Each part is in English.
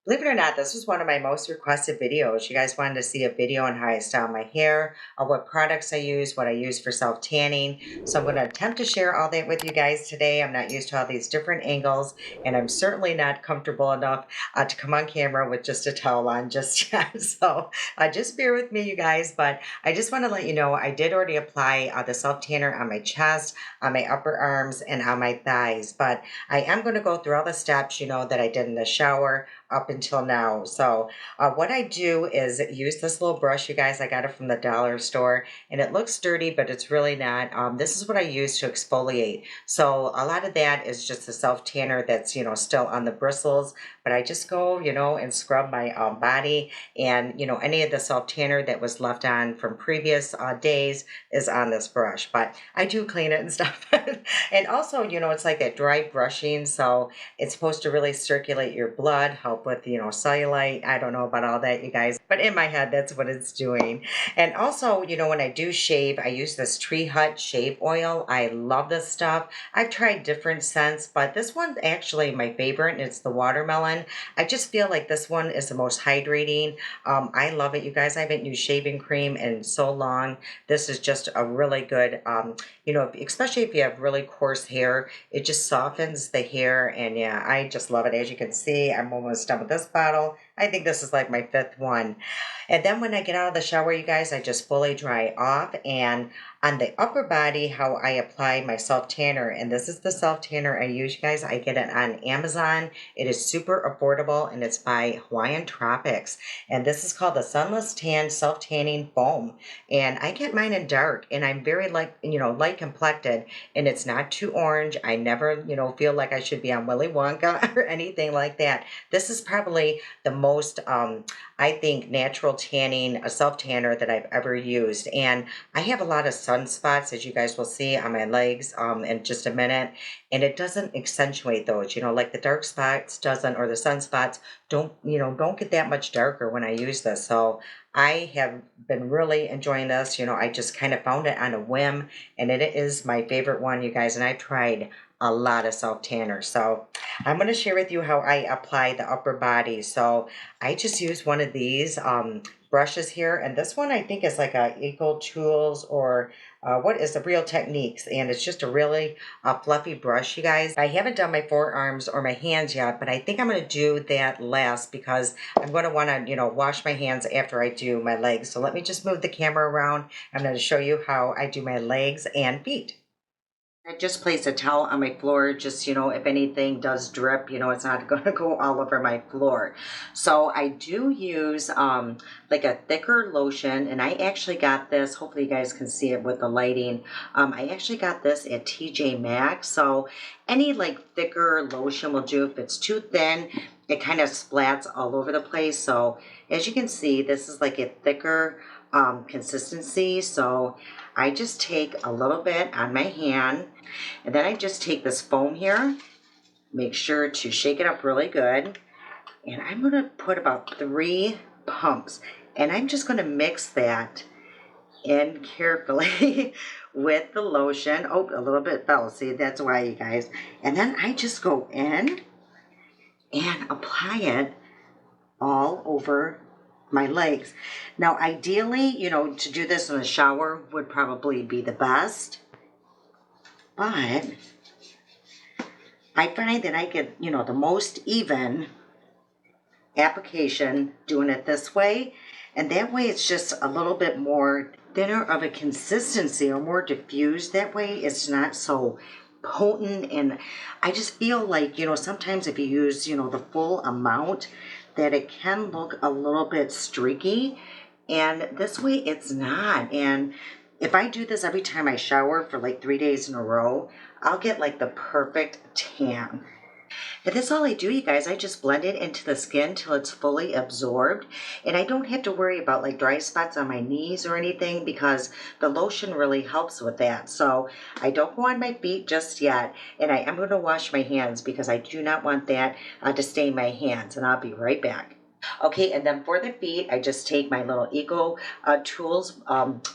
Believe it or not, this was one of my most requested videos. You guys wanted to see a video on how I style my hair, or what products I use, what I use for self-tanning. So I'm going to attempt to share all that with you guys today. I'm not used to all these different angles, and I'm certainly not comfortable enough to come on camera with just a towel on just yet. So just bear with me, you guys. But I just want to let you know I did already apply the self-tanner on my chest, on my upper arms, and on my thighs. But I am going to go through all the steps, that I did in the shower up until now. So what I do is use this little brush, you guys. I got it from the dollar store, and it looks dirty, but it's really not. This is what I use to exfoliate. So a lot of that is just the self tanner that's still on the bristles, but I just go and scrub my body, and any of the self tanner that was left on from previous days is on this brush. But I do clean it and stuff. And also, it's like a dry brushing, so it's supposed to really circulate your blood, help with, cellulite. I don't know about all that, you guys, but in my head, that's what it's doing. And also, when I do shave, I use this Tree Hut shave oil. I love this stuff. I've tried different scents, but this one's actually my favorite, and it's the watermelon. I just feel like this one is the most hydrating. I love it, you guys. I haven't used shaving cream in so long. This is just a really good, especially if you have really coarse hair, it just softens the hair. And yeah, I just love it. As you can see, I'm almost done with this bottle. I think this is like my fifth one. And then when I get out of the shower, you guys, I just fully dry off. And on the upper body, how I apply my self tanner, and this is the self tanner I use, you guys. I get it on Amazon. It is super affordable, and it's by Hawaiian Tropics. And this is called the Sunless Tan Self Tanning Foam. And I get mine in dark, and I'm very light complected, and it's not too orange. I never, feel like I should be on Willy Wonka or anything like that. This is probably the most, I think, natural tanning, a self tanner that I've ever used. And I have a lot of sunspots, as you guys will see on my legs in just a minute, and it doesn't accentuate those, like the dark spots doesn't, or the sunspots don't get that much darker when I use this. So I have been really enjoying this. I just kind of found it on a whim, and it is my favorite one, you guys. And I've tried a lot of self tanners. So I'm going to share with you how I apply the upper body. So I just use one of these brushes here, and this one I think is like a Eco Tools, or what is the Real Techniques, and it's just a really fluffy brush, you guys. I haven't done my forearms or my hands yet, but I think I'm going to do that last, because I'm going to want to wash my hands after I do my legs. So let me just move the camera around. I'm going to show you how I do my legs and feet. I just placed a towel on my floor, just, if anything does drip, it's not going to go all over my floor. So I do use like a thicker lotion, and I actually got this, hopefully you guys can see it with the lighting. I actually got this at TJ Maxx. So any like thicker lotion will do. If it's too thin, it kind of splats all over the place. So as you can see, this is like a thicker consistency. So I just take a little bit on my hand, and then I just take this foam here, make sure to shake it up really good, and I'm going to put about 3 pumps, and I'm just going to mix that in carefully with the lotion. Oh, a little bit fell, see, that's why, you guys. And then I just go in and apply it all over my legs. Now, ideally, to do this in the shower would probably be the best, but I find that I get, the most even application doing it this way, and that way it's just a little bit more thinner of a consistency, or more diffused. That way it's not so potent, and I just feel like, sometimes if you use, the full amount, that it can look a little bit streaky, and this way it's not. And if I do this every time I shower for like 3 days in a row, I'll get like the perfect tan. And that's all I do, you guys. I just blend it into the skin till it's fully absorbed. And I don't have to worry about like dry spots on my knees or anything, because the lotion really helps with that. So I don't go on my feet just yet. And I am going to wash my hands, because I do not want that to stain my hands. And I'll be right back. Okay, and then for the feet, I just take my little Eco Tools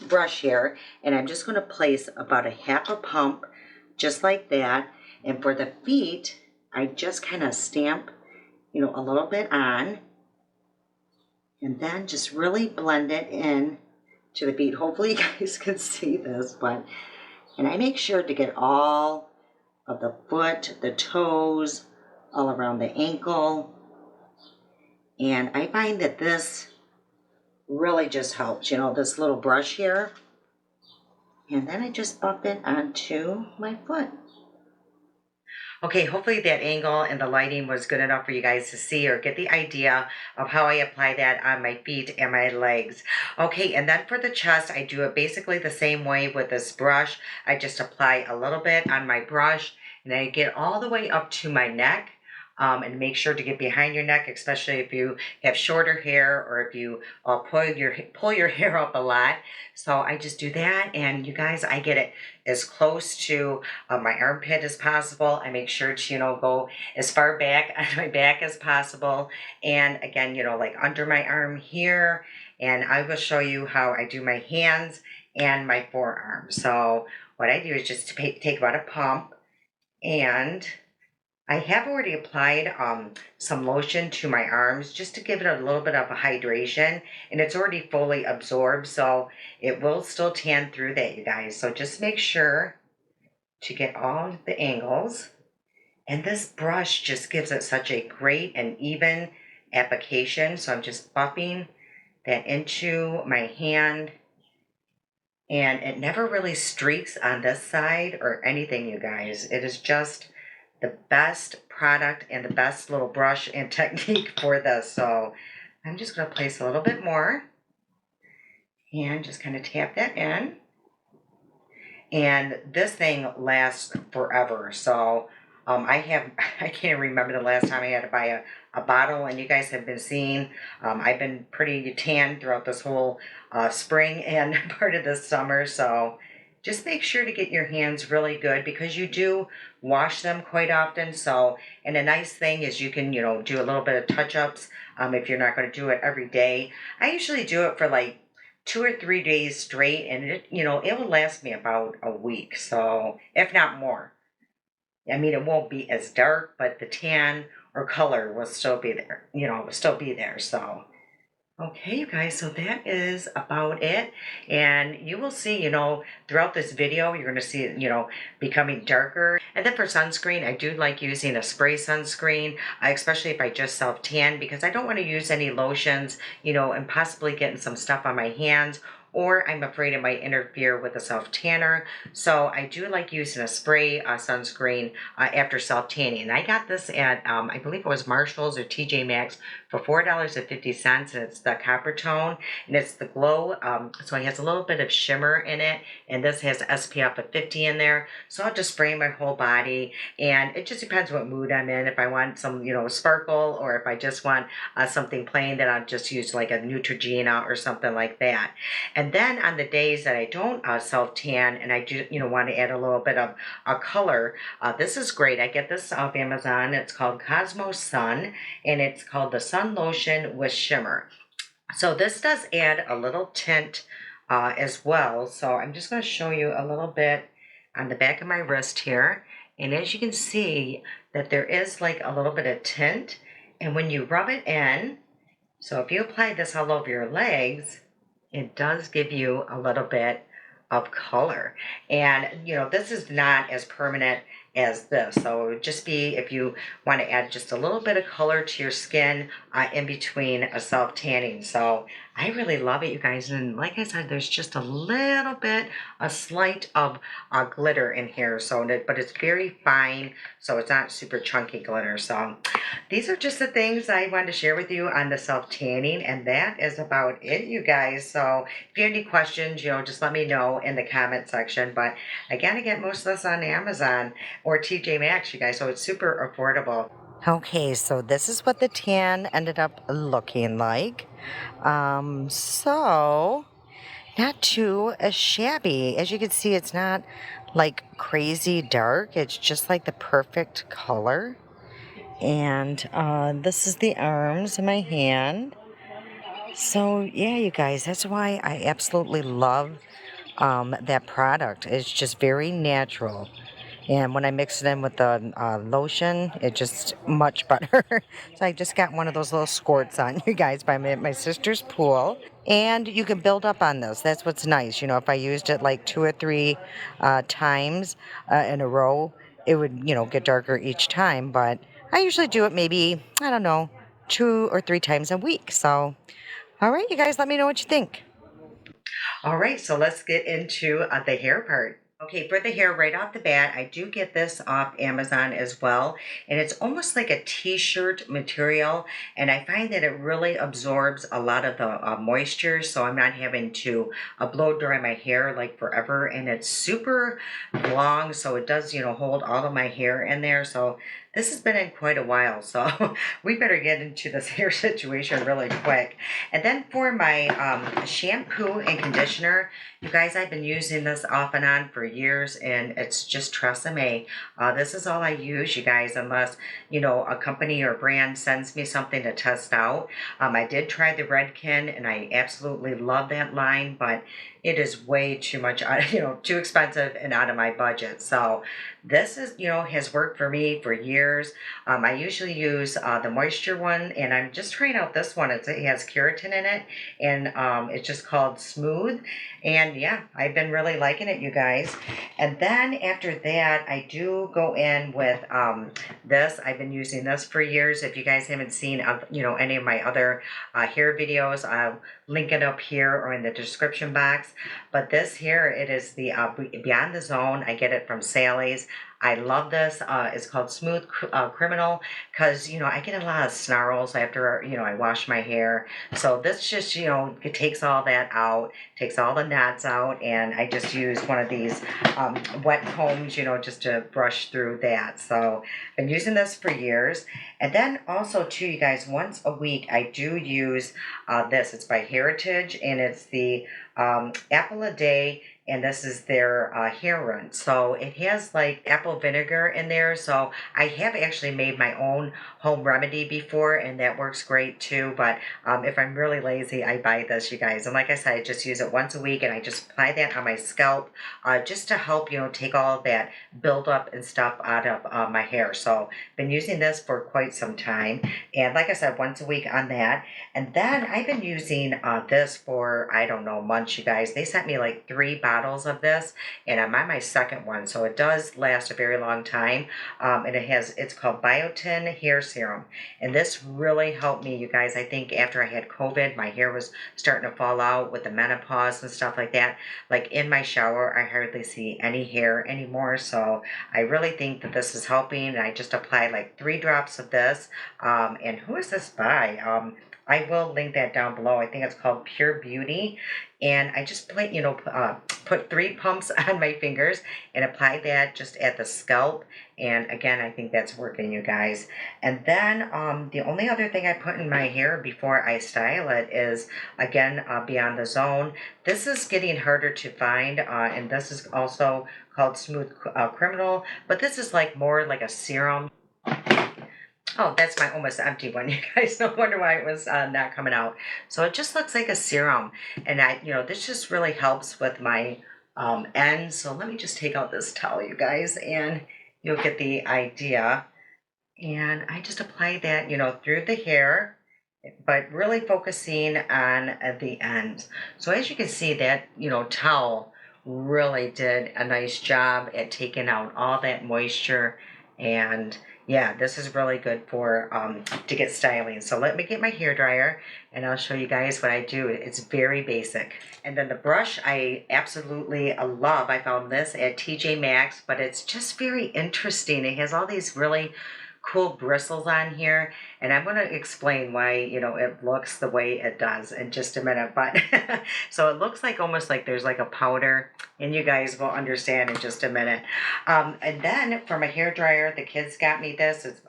brush here, and I'm just going to place about a half a pump, just like that. And for the feet, I just kind of stamp a little bit on, and then just really blend it in to the bead. Hopefully you guys can see this, and I make sure to get all of the foot, the toes, all around the ankle. And I find that this really just helps, this little brush here. And then I just buff it onto my foot. Okay, hopefully that angle and the lighting was good enough for you guys to see or get the idea of how I apply that on my feet and my legs. Okay, and then for the chest, I do it basically the same way with this brush. I just apply a little bit on my brush, and I get all the way up to my neck. And make sure to get behind your neck, especially if you have shorter hair or if you pull your hair up a lot. So I just do that, and you guys, I get it as close to my armpit as possible. I make sure to go as far back on my back as possible, and again, like under my arm here. And I will show you how I do my hands and my forearm. So what I do is just take about a pump, and I have already applied some lotion to my arms just to give it a little bit of a hydration, and it's already fully absorbed, so it will still tan through that, you guys. So just make sure to get all the angles, and this brush just gives it such a great and even application. So I'm just buffing that into my hand, and it never really streaks on this side or anything, you guys. It is just the best product and the best little brush and technique for this. So I'm just going to place a little bit more and just kind of tap that in. And this thing lasts forever. So I can't remember the last time I had to buy a bottle, and you guys have been seeing, I've been pretty tan throughout this whole spring and part of this summer. So just make sure to get your hands really good, because you do wash them quite often. So, and a nice thing is you can, do a little bit of touch-ups if you're not going to do it every day. I usually do it for like 2 or 3 days straight, and it will last me about a week. So, if not more. I mean, it won't be as dark, but the tan or color will still be there, will still be there. So, okay, you guys, so that is about it. And you will see, throughout this video, you're going to see it, becoming darker. And then for sunscreen, I do like using a spray sunscreen, especially if I just self-tan, because I don't want to use any lotions, and possibly getting some stuff on my hands, or I'm afraid it might interfere with the self-tanner. So I do like using a spray sunscreen after self-tanning. And I got this at, I believe it was Marshall's or TJ Maxx for $4.50, and it's the copper tone, and it's the glow. So it has a little bit of shimmer in it, and this has SPF of 50 in there. So I'll just spray my whole body, and it just depends what mood I'm in. If I want some, sparkle, or if I just want something plain, then I'll just use like a Neutrogena or something like that. And then on the days that I don't self-tan and I do, want to add a little bit of a color, this is great. I get this off Amazon. It's called Cosmo Sun, and it's called the Sun Lotion with Shimmer. So this does add a little tint as well. So I'm just going to show you a little bit on the back of my wrist here. And as you can see, that there is like a little bit of tint. And when you rub it in, so if you apply this all over your legs, it does give you a little bit of color. And, this is not as permanent as this. So it would just be if you want to add just a little bit of color to your skin in between a self-tanning. So I really love it, you guys. And like I said, there's just a little bit, a slight of glitter in here. So, but it's very fine, so it's not super chunky glitter. So these are just the things I wanted to share with you on the self-tanning, and that is about it, you guys. So if you have any questions, just let me know in the comment section. But again, I get most of this on Amazon or TJ Maxx, you guys, so it's super affordable. Okay, so this is what the tan ended up looking like. So not too shabby. As you can see, it's not like crazy dark. It's just like the perfect color. And this is the arms of my hand. So yeah, you guys, that's why I absolutely love that product. It's just very natural. And when I mix it in with the lotion, it just much better. So I just got one of those little squirts on, you guys, by my sister's pool. And you can build up on those. That's what's nice. You know, if I used it like 2 or 3 times in a row, it would, get darker each time. But I usually do it maybe, I don't know, 2 or 3 times a week. So, all right, you guys, let me know what you think. All right, so let's get into the hair part. Okay, for the hair right off the bat, I do get this off Amazon as well. And it's almost like a t-shirt material. And I find that it really absorbs a lot of the moisture. So I'm not having to blow dry my hair like forever. And it's super long. So it does, hold all of my hair in there. So this has been in quite a while. So we better get into this hair situation really quick. And then for my shampoo and conditioner, you guys, I've been using this off and on for years, and it's just Tresemme. This is all I use, you guys, unless, a company or brand sends me something to test out. I did try the Redken, and I absolutely love that line, but it is way too much, too expensive and out of my budget. So this is, has worked for me for years. I usually use the moisture one, and I'm just trying out this one. It has keratin in it, and it's just called Smooth. And yeah, I've been really liking it, you guys. And then after that, I do go in with this. I've been using this for years. If you guys haven't seen, any of my other hair videos, I'll link it up here or in the description box. But this here, it is the Beyond the Zone. I get it from Sally's. I love this. It's called Smooth Criminal because, I get a lot of snarls after, I wash my hair. So this just, it takes all that out, takes all the knots out, and I just use one of these wet combs, just to brush through that. So I've been using this for years. And then also, too, you guys, once a week, I do use this. It's by Heritage, and it's the apple a day, and this is their hair rinse. So it has like apple vinegar in there. So I have actually made my own home remedy before, and that works great too. But if I'm really lazy, I buy this, you guys. And like I said, I just use it once a week, and I just apply that on my scalp just to help, take all of that buildup and stuff out of my hair. So been using this for quite some time. And like I said, once a week on that. And then I've been using this for, I don't know, months, you guys. They sent me like 3 bottles of this, and I'm on my second one. So it does last a very long time. And it's called Biotin Hair Serum. And this really helped me, you guys. I think after I had COVID, my hair was starting to fall out with the menopause and stuff like that. Like in my shower, I hardly see any hair anymore. So I really think that this is helping. And I just applied like 3 drops of this. And who is this by? I will link that down below. I think it's called Pure Beauty. And I just put 3 pumps on my fingers and apply that just at the scalp. And again, I think that's working, you guys. And then the only other thing I put in my hair before I style it is, again, Beyond the Zone. This is getting harder to find, and this is also called Smooth Criminal. But this is like more like a serum. Oh, that's my almost empty one, you guys. No wonder why it was not coming out. So it just looks like a serum. And this just really helps with my ends. So let me just take out this towel, you guys, and you'll get the idea. And I just apply that, through the hair, but really focusing on the ends. So as you can see, that, towel really did a nice job at taking out all that moisture. And yeah, this is really good for to get styling. So let me get my hair dryer, and I'll show you guys what I do. It's very basic. And then the brush I absolutely love. I found this at TJ Maxx, but it's just very interesting. It has all these really cool bristles on here, and I'm going to explain why it looks the way it does in just a minute. But so it looks like almost like there's like a powder, and you guys will understand in just a minute. And then for my hair dryer, the kids got me this. It's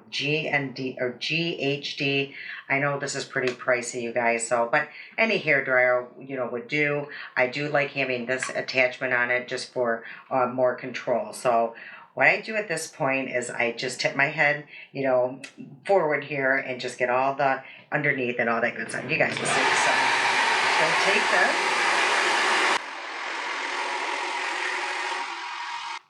G&D or GHD. I know this is pretty pricey, you guys. So, but any hair dryer would do. I do like having this attachment on it just for more control. So what I do at this point is I just tip my head, forward here and just get all the underneath and all that good stuff. You guys will see. So take this.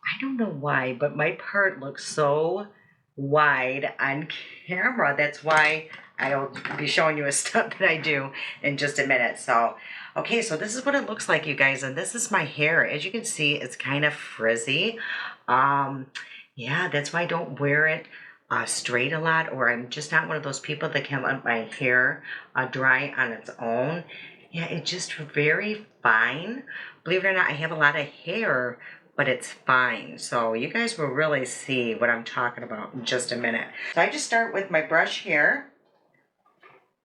I don't know why, but my part looks so wide on camera. That's why I'll be showing you a stuff that I do in just a minute. So, okay, so this is what it looks like, you guys, and this is my hair. As you can see, it's kind of frizzy. Yeah, that's why I don't wear it straight a lot, or I'm just not one of those people that can let my hair dry on its own. Yeah, it's just very fine. Believe it or not, I have a lot of hair, but it's fine. So you guys will really see what I'm talking about in just a minute. So I just start with my brush here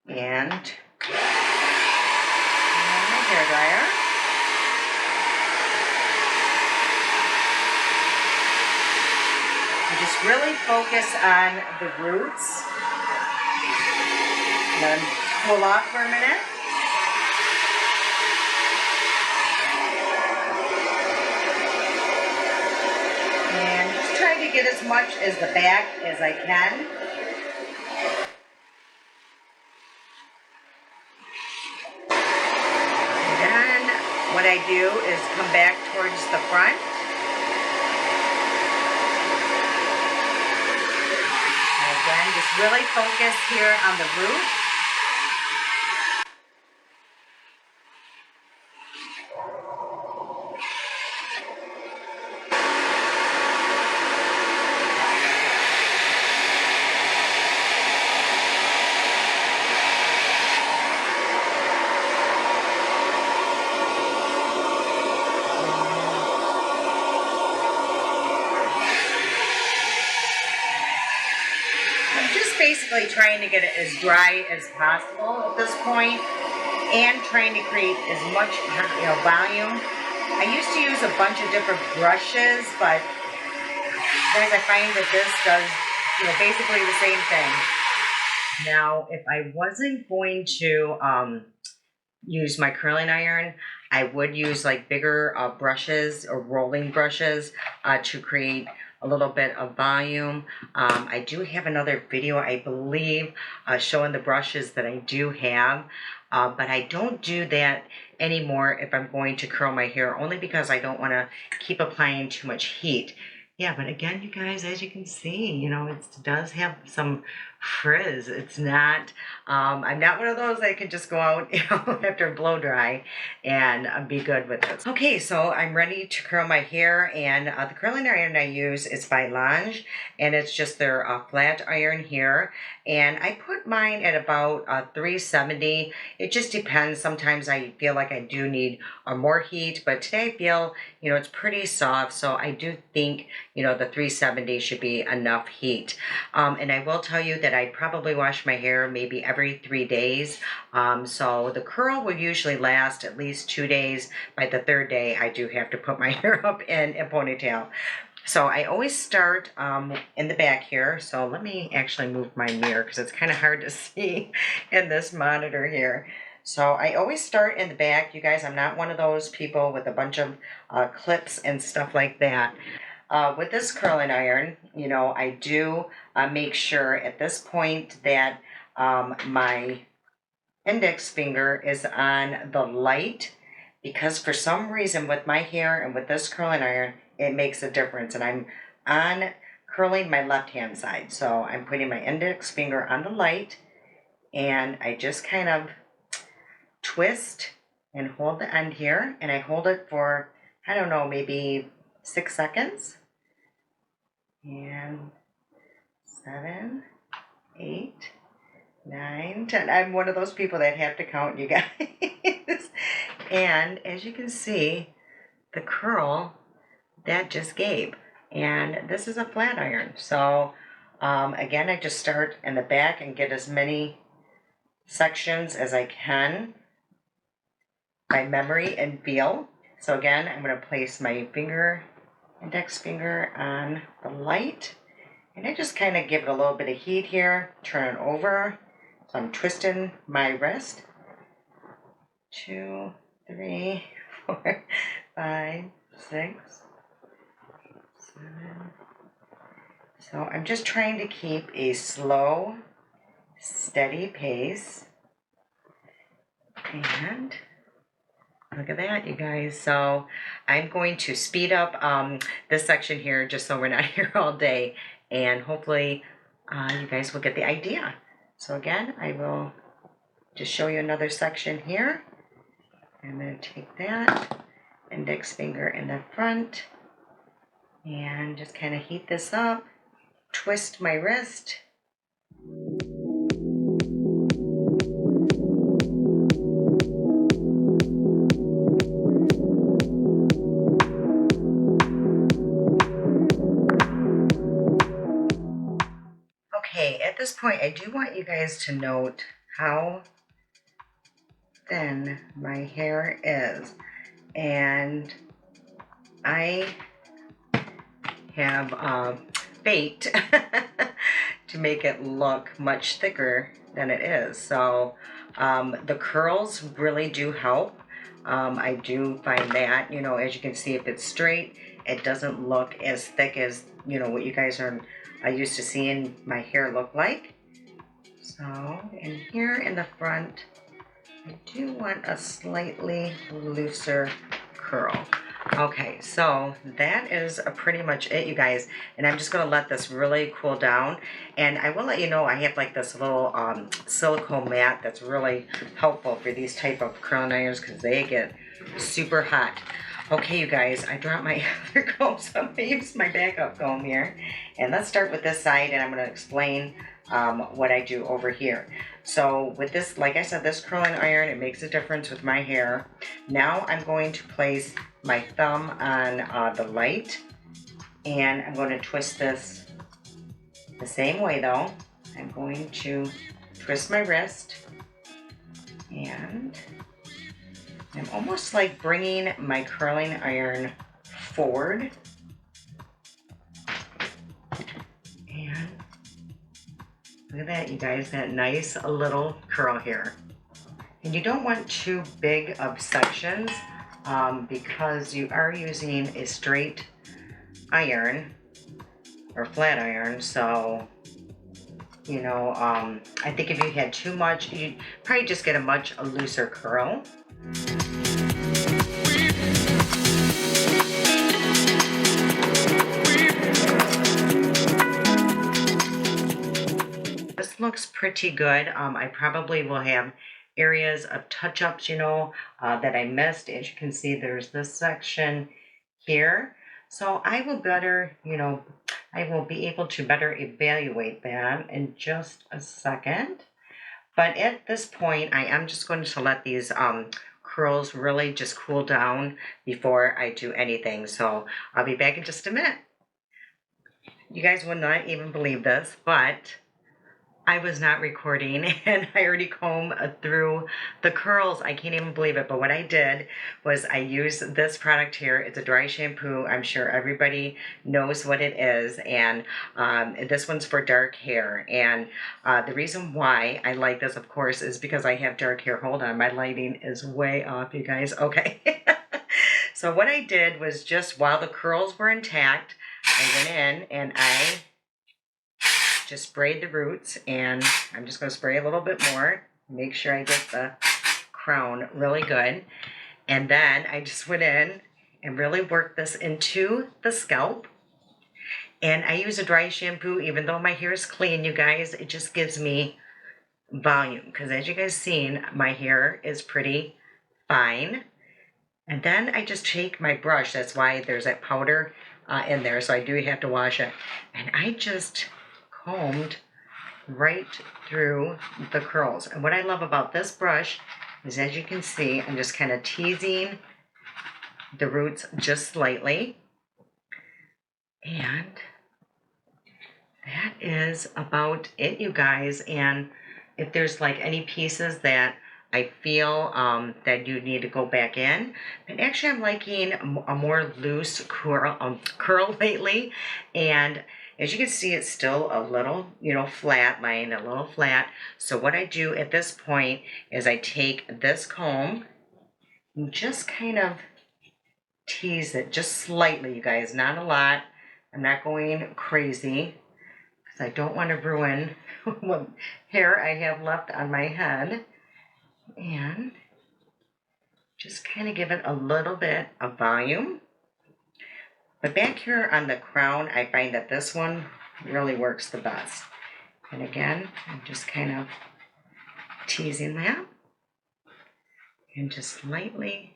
and my hair dryer. You just really focus on the roots. And then cool off for a minute. And just try to get as much as the back as I can. And then what I do is come back towards the front. And again, just really focus here on the root. Basically trying to get it as dry as possible at this point and trying to create as much volume. I used to use a bunch of different brushes, but guys, I find that this does basically the same thing. Now, if I wasn't going to use my curling iron, I would use like bigger brushes or rolling brushes to create a little bit of volume. I do have another video, I believe, showing the brushes that I do have, but I don't do that anymore if I'm going to curl my hair, only because I don't want to keep applying too much heat. Yeah, but again, you guys, as you can see, it does have some frizz. It's not, I'm not one of those that can just go out, after blow dry and be good with this. Okay, so I'm ready to curl my hair, and the curling iron I use is by Lange, and it's just their flat iron here. And I put mine at about 370. It just depends. Sometimes I feel like I do need more heat, but today I feel, it's pretty soft, so I do think, the 370 should be enough heat. And I will tell you that I probably wash my hair maybe every 3 days. So the curl will usually last at least 2 days. By the third day, I do have to put my hair up in a ponytail. So I always start in the back here. So let me actually move my mirror because it's kind of hard to see in this monitor here. So I always start in the back. You guys, I'm not one of those people with a bunch of clips and stuff like that. With this curling iron, I do make sure at this point that my index finger is on the light, because for some reason with my hair and with this curling iron, it makes a difference. And I'm on curling my left hand side. So I'm putting my index finger on the light, and I just kind of twist and hold the end here, and I hold it for, I don't know, maybe 6 seconds. And 7, 8, 9, 10. I'm one of those people that have to count, you guys. And as you can see, the curl that just gave. And this is a flat iron. So again, I just start in the back and get as many sections as I can by memory and feel. So again, I'm going to place my index finger on the light, and I just kind of give it a little bit of heat here, turn it over. So I'm twisting my wrist. 2, 3, 4, 5, 6, 7. So I'm just trying to keep a slow, steady pace. And Look at that, you guys. So I'm going to speed up this section here just so we're not here all day. And hopefully you guys will get the idea. So again, I will just show you another section here. I'm going to take that index finger in the front and just kind of heat this up. Twist my wrist. Okay, at this point, I do want you guys to note how thin my hair is. And I have baked to make it look much thicker than it is. So the curls really do help. I do find that, you know, as you can see, if it's straight, it doesn't look as thick as, you know, what you guys are used to seeing my hair look like. So in here in the front, I do want a slightly looser curl. Okay, so that is pretty much it, you guys. And I'm just going to let this really cool down. And I will let you know I have like this little silicone mat that's really helpful for these type of curling irons because they get super hot. Okay, you guys, I dropped my other comb, so I'm going to use my backup comb here. And let's start with this side, and I'm going to explain what I do over here. So with this, like I said, this curling iron, it makes a difference with my hair. Now I'm going to place my thumb on the light, and I'm going to twist this the same way though. I'm going to twist my wrist, and I'm almost like bringing my curling iron forward. And look at that, you guys, that nice little curl here. And you don't want too big of sections because you are using a straight iron or flat iron. So, you know, I think if you had too much, you'd probably just get a much looser curl. This looks pretty good. I probably will have areas of touch-ups, you know, that I missed. As you can see, there's this section here. So I will better, you know, I will be able to better evaluate that in just a second. But at this point, I am just going to let these curls really just cool down before I do anything. So I'll be back in just a minute. You guys would not even believe this, but I was not recording and I already combed through the curls. I can't even believe it. But what I did was I used this product here. It's a dry shampoo. I'm sure everybody knows what it is. And this one's for dark hair. And the reason why I like this, of course, is because I have dark hair. Hold on. My lighting is way off, you guys. Okay. So what I did was just while the curls were intact, I went in and I just sprayed the roots, and I'm just going to spray a little bit more, make sure I get the crown really good. And then I just went in and really worked this into the scalp. And I use a dry shampoo, even though my hair is clean, you guys, it just gives me volume. Because as you guys seen, my hair is pretty fine. And then I just take my brush, that's why there's that powder in there, so I do have to wash it. And I just combed right through the curls. And what I love about this brush is, as you can see, I'm just kind of teasing the roots just slightly. And that is about it, you guys. And if there's like any pieces that I feel that you need to go back in, but actually I'm liking a more loose curl lately. And as you can see, it's still a little, you know, flat, lying a little flat. So what I do at this point is I take this comb and just kind of tease it just slightly, you guys, not a lot. I'm not going crazy because I don't want to ruin what hair I have left on my head. And Just kind of give it a little bit of volume. But back here on the crown, I find that this one really works the best. And again, I'm just kind of teasing that and just lightly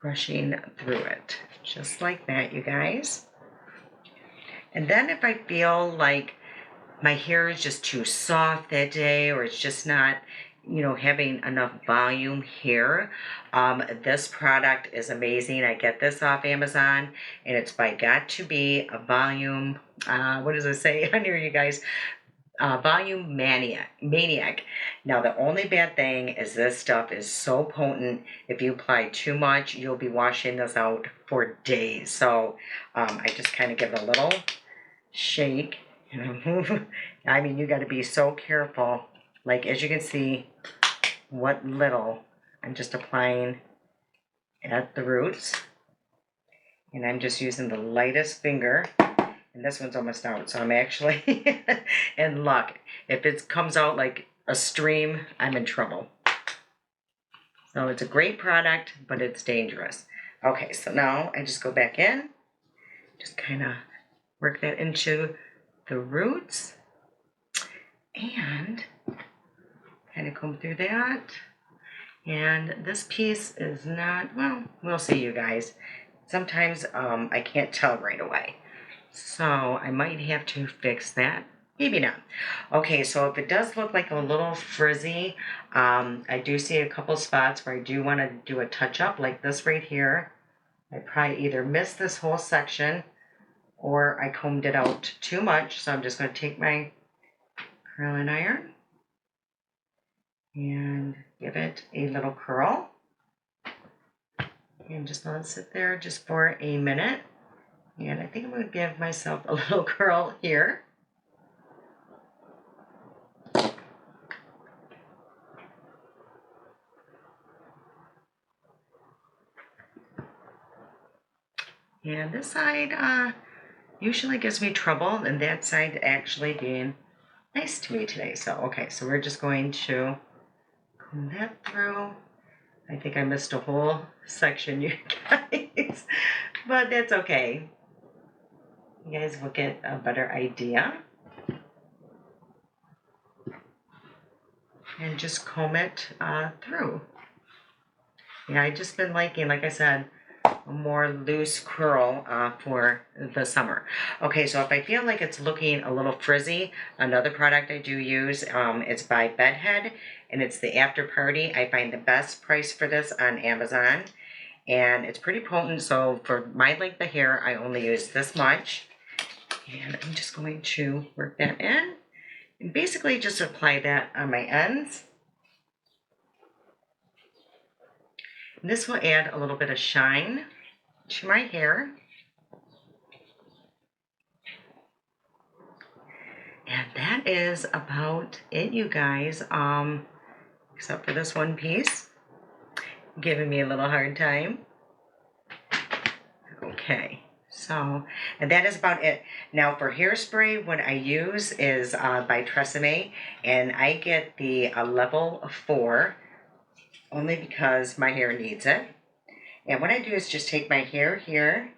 brushing through it, just like that, you guys. And then if I feel like my hair is just too soft that day, or it's just not, you know, having enough volume here, this product is amazing. I get this off Amazon, and it's by Got to Be a Volume, what does it say on here, you guys? Volume Maniac. Now, the only bad thing is this stuff is so potent. If you apply too much, you'll be washing this out for days. So I just kind of give it a little shake. I mean, you got to be so careful. Like, as you can see, what little I'm just applying at the roots. And I'm just using the lightest finger. And this one's almost out, so I'm actually in luck. If it comes out like a stream, I'm in trouble. So it's a great product, but it's dangerous. Okay, so now I just go back in, just kind of work that into the roots, and kind of comb through that. And this piece is not, well, we'll see, you guys. Sometimes I can't tell right away. So I might have to fix that. Maybe not. Okay, so if it does look like a little frizzy, I do see a couple spots where I do want to do a touch up, like this right here. I probably either missed this whole section or I combed it out too much. So I'm just going to take my curling iron and give it a little curl. And just let it sit there just for a minute. And I think I'm going to give myself a little curl here. And this side usually gives me trouble, and that side actually being nice to me today. So, okay, so we're just going to comb that through. I think I missed a whole section, you guys, but that's okay. You guys will get a better idea. And just comb it through. Yeah, I just been liking, like I said, a more loose curl for the summer. Okay, so if I feel like it's looking a little frizzy, another product I do use, it's by Bedhead, and it's the After Party. I find the best price for this on Amazon, and it's pretty potent. So for my length of hair, I only use this much. And I'm just going to work that in and basically just apply that on my ends. And this will add a little bit of shine to my hair. And that is about it, you guys, except for this one piece, giving me a little hard time. Okay. So, and that is about it. Now for hairspray, what I use is by Tresemme, and I get the level 4, only because my hair needs it. And what I do is just take my hair here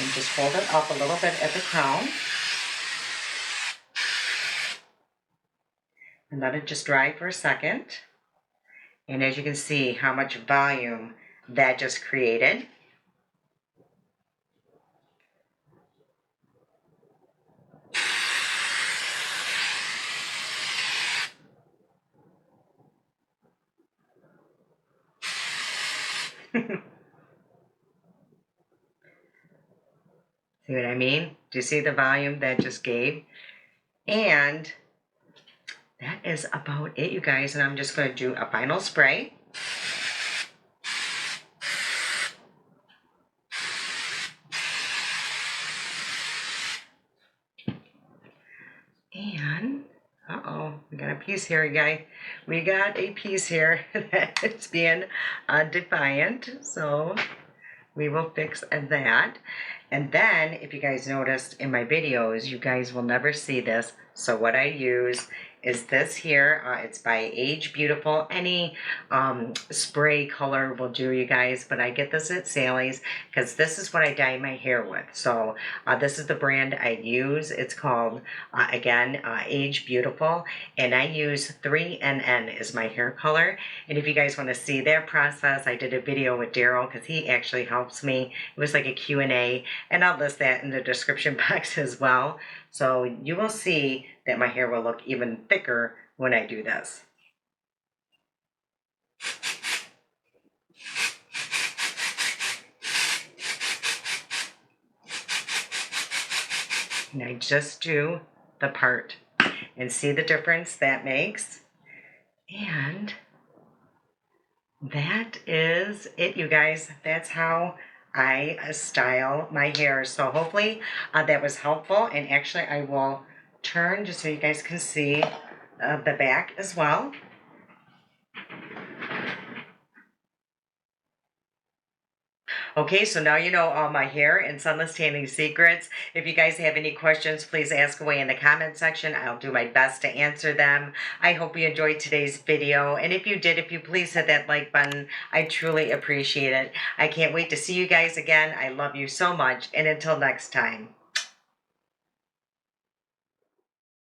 and just hold it up a little bit at the crown. And let it just dry for a second. And as you can see how much volume that just created. See what I mean? Do you see the volume that just gave? And that is about it, you guys. And I'm just going to do a final spray. And, we got a piece here, you guys. We got a piece here that's being defiant. So we will fix that. And then, if you guys noticed in my videos, you guys will never see this. So what I use is this here. It's by Age Beautiful. Any spray color will do, you guys, but I get this at Sally's because this is what I dye my hair with. So this is the brand I use. It's called, again, Age Beautiful, and I use 3NN is my hair color. And if you guys want to see that process, I did a video with Daryl because he actually helps me. It was like a Q&A, and I'll list that in the description box as well. So you will see that my hair will look even thicker when I do this. And I just do the part and see the difference that makes. And that is it, you guys. That's how I style my hair. So hopefully that was helpful. And actually I will turn just so you guys can see the back as well. Okay, so now you know all my hair and sunless tanning secrets. If you guys have any questions, please ask away in the comment section. I'll do my best to answer them. I hope you enjoyed today's video. And if you did, if you please hit that like button, I truly appreciate it. I can't wait to see you guys again. I love you so much. And until next time.